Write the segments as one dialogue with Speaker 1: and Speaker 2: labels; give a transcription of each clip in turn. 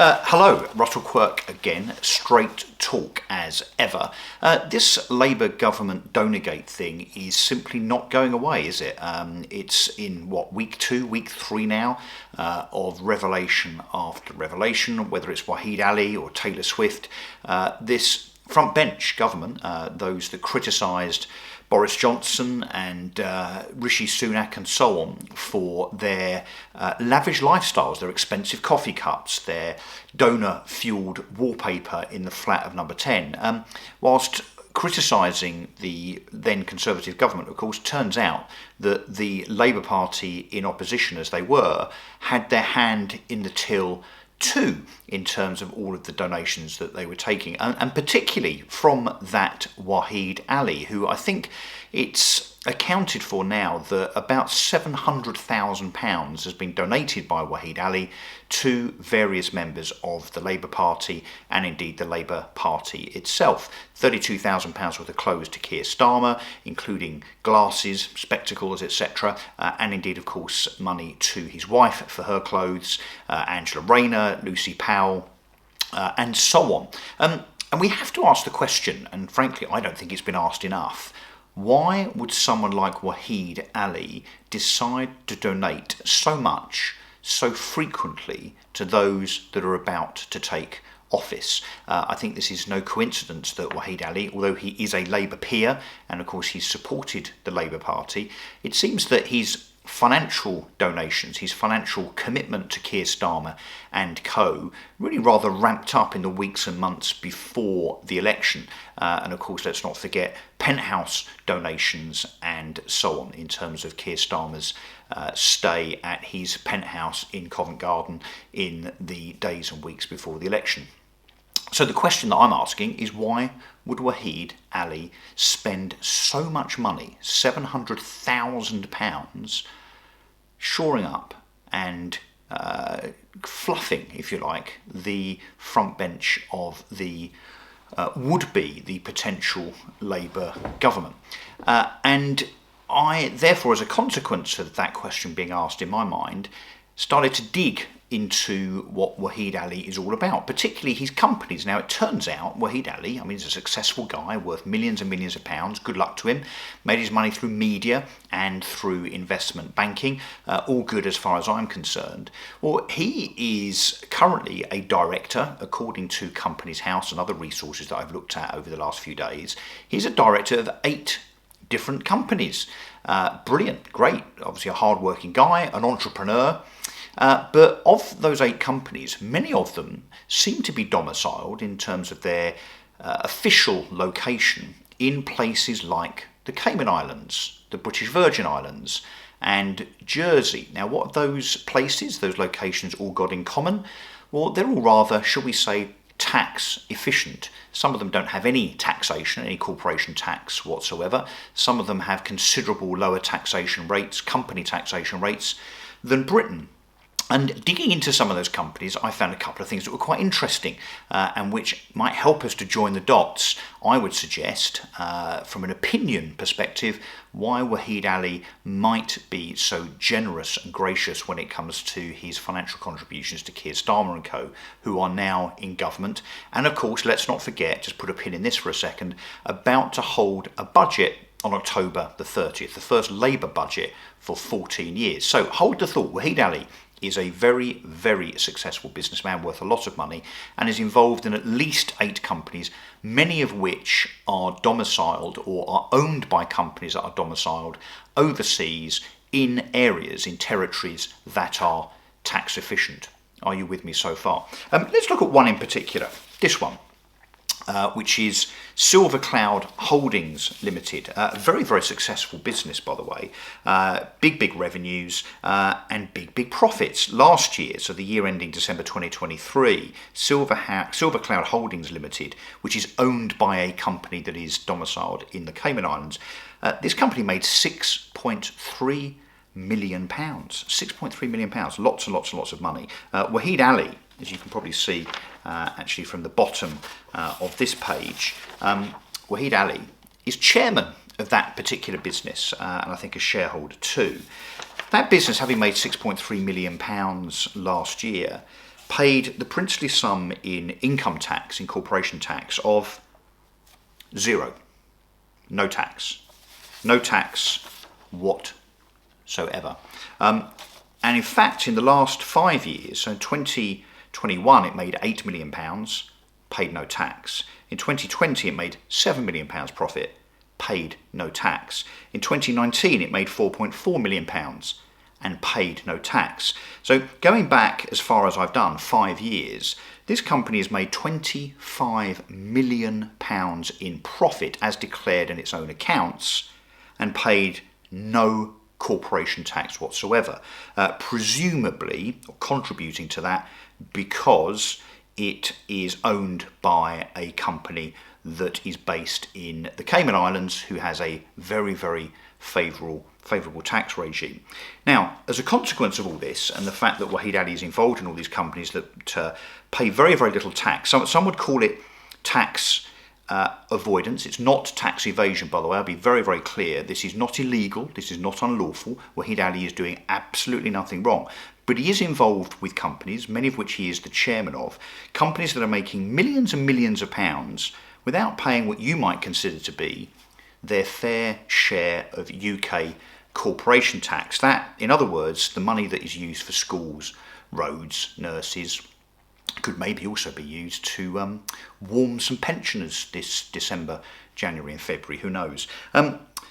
Speaker 1: Hello, Russell Quirk again, straight talk as ever. This Labour government Donegate thing is simply not going away, is it? It's in, week 2, week 3 now of revelation after revelation, whether it's Waheed Alli or Taylor Swift. This front bench government, those that criticised Boris Johnson and Rishi Sunak and so on for their lavish lifestyles, their expensive coffee cups, their donor-fuelled wallpaper in the flat of number 10. Whilst criticising the then Conservative government, of course, turns out that the Labour Party in opposition, as they were, had their hand in the till too, in terms of all of the donations that they were taking, and particularly from that Waheed Alli, who I think it's accounted for now that about £700,000 has been donated by Waheed Alli to various members of the Labour Party and indeed the Labour Party itself. £32,000 worth of clothes to Keir Starmer, including glasses, spectacles, etc. And indeed, of course, money to his wife for her clothes, Angela Rayner, Lucy Powell, and so on. And we have to ask the question, and frankly, I don't think it's been asked enough, why would someone like Waheed Alli decide to donate so much, so frequently to those that are about to take office? I think this is no coincidence that Waheed Alli, although he is a Labour peer, and of course he's supported the Labour Party, it seems that his financial donations, his financial commitment to Keir Starmer and co, really rather ramped up in the weeks and months before the election. And of course, let's not forget penthouse donations and so on in terms of Keir Starmer's stay at his penthouse in Covent Garden in the days and weeks before the election. So the question that I'm asking is, why would Waheed Alli spend so much money, £700,000, shoring up and fluffing, if you like, the front bench of the would-be, the potential Labour government? And I, therefore, as a consequence of that question being asked in my mind, started to dig into what Waheed Alli is all about, particularly his companies. Now, it turns out Waheed Alli, he's a successful guy worth millions and millions of pounds, good luck to him, made his money through media and through investment banking, all good as far as I'm concerned. Well, he is currently a director, according to Companies House and other resources that I've looked at over the last few days. He's a director of 8 different companies. Brilliant, great, obviously a hard-working guy, an entrepreneur. But of those 8 companies, many of them seem to be domiciled in terms of their official location in places like the Cayman Islands, the British Virgin Islands, and Jersey. Now, what have those places, those locations all got in common? Well, they're all rather, shall we say, tax efficient. Some of them don't have any taxation, any corporation tax whatsoever. Some of them have considerable lower taxation rates, company taxation rates, than Britain. And digging into some of those companies, I found a couple of things that were quite interesting and which might help us to join the dots. I would suggest, from an opinion perspective, why Waheed Alli might be so generous and gracious when it comes to his financial contributions to Keir Starmer and co, who are now in government. And of course, let's not forget, just put a pin in this for a second, about to hold a budget on October the 30th, the first Labour budget for 14 years. So hold the thought, Waheed Alli is a very, very successful businessman worth a lot of money and is involved in at least 8 companies, many of which are domiciled or are owned by companies that are domiciled overseas in areas, in territories that are tax efficient. Are you with me so far? Let's look at one in particular, this one. Which is Silver Cloud Holdings Limited. Very, very successful business, by the way. Big revenues and big profits. Last year, so the year ending December 2023, Silver Cloud Holdings Limited, which is owned by a company that is domiciled in the Cayman Islands, this company made £6.3 million. £6.3 million. Lots and lots of money. Waheed Alli, as you can probably see actually from the bottom of this page, Waheed Alli is chairman of that particular business and I think a shareholder too. That business, having made £6.3 million last year, paid the princely sum in income tax, in corporation tax, of zero. No tax. No tax whatsoever. And in fact, in the last 5 years, so in 2021 it made £8 million, paid no tax. In 2020 it made £7 million profit, paid no tax. In 2019 it made £4.4 million and paid no tax. So going back as far as I've done, 5 years, this company has made £25 million in profit as declared in its own accounts and paid no corporation tax whatsoever, presumably, or contributing to that, because it is owned by a company that is based in the Cayman Islands, who has a very, very favourable tax regime. Now, as a consequence of all this, and the fact that Waheed Alli is involved in all these companies that pay very, very little tax, some would call it tax avoidance. It's not tax evasion, by the way. I'll be very, very clear. This is not illegal. This is not unlawful. Waheed Alli is doing absolutely nothing wrong. But he is involved with companies, many of which he is the chairman of, companies that are making millions and millions of pounds without paying what you might consider to be their fair share of UK corporation tax. That, in other words, the money that is used for schools, roads, nurses, could maybe also be used to warm some pensioners this December, January and February, who knows.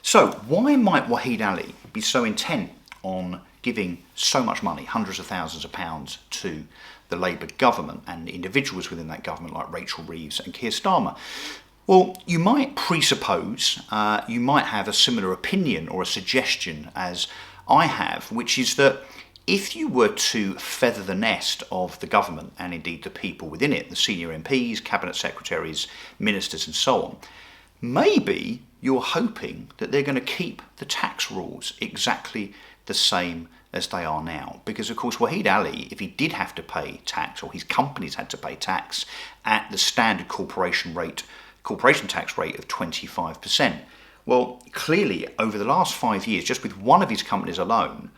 Speaker 1: So why might Waheed Alli be so intent on giving so much money, hundreds of thousands of pounds, to the Labour government and individuals within that government like Rachel Reeves and Keir Starmer? Well, you might presuppose, you might have a similar opinion or a suggestion as I have, which is that if you were to feather the nest of the government and indeed the people within it, the senior MPs, cabinet secretaries, ministers and so on, maybe you're hoping that they're going to keep the tax rules exactly the same as they are now. Because of course Waheed Alli, if he did have to pay tax, or his companies had to pay tax at the standard corporation tax rate of 25%, well, clearly over the last 5 years, just with one of his companies alone,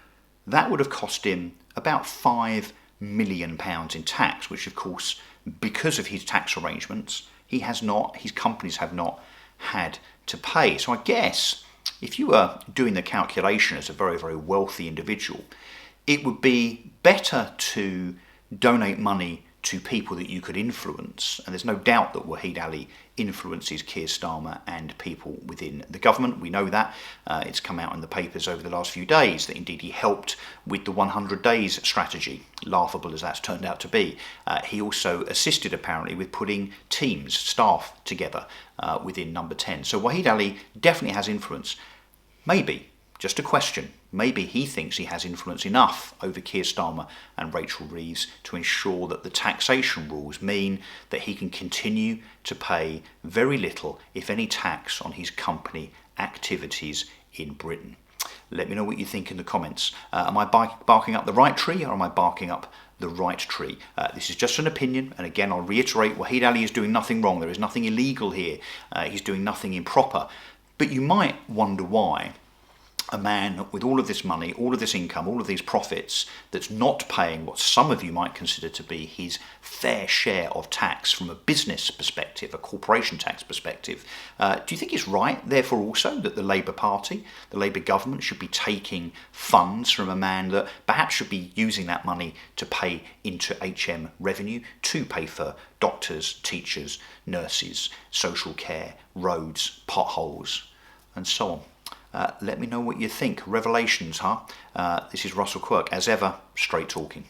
Speaker 1: that would have cost him about £5 million in tax, which of course, because of his tax arrangements, his companies have not had to pay. So I guess if you were doing the calculation as a very, very wealthy individual, it would be better to donate money to people that you could influence. And there's no doubt that Waheed Alli influences Keir Starmer and people within the government. We know that. It's come out in the papers over the last few days that indeed he helped with the 100 days strategy, laughable as that's turned out to be. He also assisted apparently with putting teams, staff together within Number 10. So Waheed Alli definitely has influence. Maybe, just a question, maybe he thinks he has influence enough over Keir Starmer and Rachel Reeves to ensure that the taxation rules mean that he can continue to pay very little, if any, tax on his company activities in Britain. Let me know what you think in the comments. Am I barking up the right tree, or am I barking up the right tree? This is just an opinion, and again I'll reiterate, Waheed Alli is doing nothing wrong. There is nothing illegal here. He's doing nothing improper. But you might wonder why a man with all of this money, all of this income, all of these profits, that's not paying what some of you might consider to be his fair share of tax from a business perspective, a corporation tax perspective. Do you think it's right, therefore, also that the Labour Party, the Labour government, should be taking funds from a man that perhaps should be using that money to pay into HM revenue, to pay for doctors, teachers, nurses, social care, roads, potholes, and so on? Let me know what you think. Revelations, huh? This is Russell Quirk, as ever, straight talking.